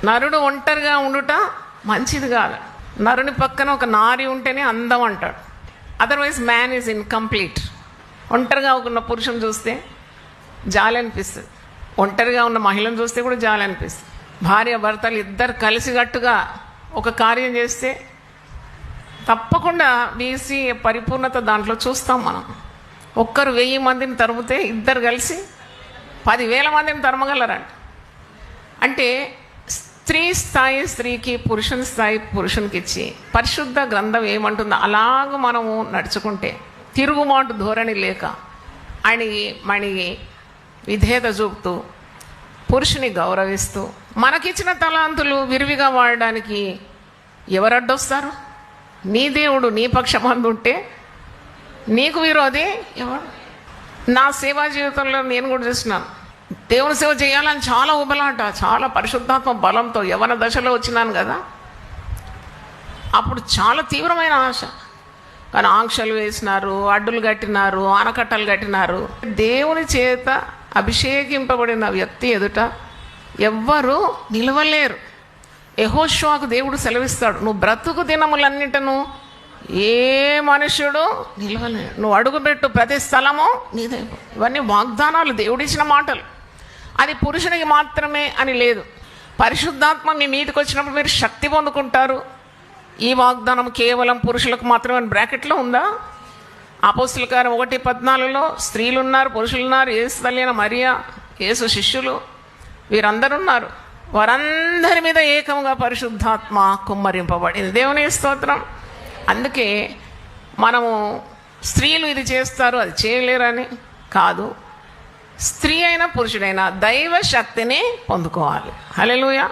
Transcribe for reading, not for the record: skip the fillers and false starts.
నరుడు ఒంటరిగా ఉండుట మంచిది కాదు. నరుని పక్కన ఒక నారి ఉంటేనే అందం అంటాడు. Otherwise man is incomplete. ఒంటరిగా ఉన్న పురుషుని చూస్తే జాలి అనిపిస్తుంది, ఒంటరిగా ఉన్న మహిళను చూస్తే కూడా జాలి అనిపిస్తుంది. భార్య భర్తలు ఇద్దరు కలిసికట్టుగా ఒక కార్యం చేస్తే తప్పకుండా బీసీ పరిపూర్ణత దాంట్లో చూస్తాం మనం. ఒక్కరు 1000 మందిని తరిమితే ఇద్దరు కలిసి 10,000 మందిని తరమగలరండి. అంటే స్త్రీ స్థాయి స్త్రీకి, పురుషుని స్థాయి పురుషునికి ఇచ్చి పరిశుద్ధ గ్రంథం ఏమంటుందో అలాగ మనము నడుచుకుంటే, తిరుగుమాటు ధోరణి లేక మణిగి విధేయత చూపుతూ పురుషుని గౌరవిస్తూ మనకిచ్చిన తలాంతులు విరివిగా వాడడానికి ఎవరు అడ్డొస్తారు? నీ దేవుడు నీ పక్షమందు ఉంటే నీకు విరోధి ఎవరు? నా సేవా జీవితంలో నేను కూడా చూస్తున్నాను. దేవుని సేవ చేయాలని చాలా ఉబలాట, చాలా పరిశుద్ధాత్మ బలంతో యవ్వన దశలో వచ్చినాను కదా, అప్పుడు చాలా తీవ్రమైన ఆశ. కానీ ఆంక్షలు వేసినారు, అడ్డులు కట్టినారు, ఆనకట్టలు కట్టినారు. దేవుని చేత అభిషేకింపబడిన వ్యక్తి ఎదుట ఎవ్వరూ నిలవలేరు. యెహోషువకు దేవుడు సెలవిస్తాడు, నువ్వు బ్రతుకు దినములన్నిటను ఏ మనుష్యుడు నిలవలేడు, నువ్వు అడుగుపెట్టు ప్రతి స్థలము నీదే. ఇవన్నీ వాగ్దానాలు, దేవుడిచ్చిన మాటలు. అది పురుషునికి మాత్రమే అని లేదు. పరిశుద్ధాత్మ మీ మీదకి వచ్చినప్పుడు మీరు శక్తి పొందుకుంటారు. ఈ వాగ్దానం కేవలం పురుషులకు మాత్రమే బ్రాకెట్లో ఉందా? అపోస్తలుల కార్యం 1:14 స్త్రీలు ఉన్నారు, పురుషులు ఉన్నారు, యేసు తల్లి అయిన మరియా, యేసు శిష్యులు, వీరందరూ ఉన్నారు. వారందరి మీద ఏకంగా పరిశుద్ధాత్మ కుమ్మరింపబడింది. దేవుని స్తోత్రం. అందుకే మనము స్త్రీలు ఇది చేస్తారు అది చేయలేరని కాదు, స్త్రీ అయినా పురుషుడైనా దైవ శక్తిని పొందుకోవాలి. హల్లెలూయా.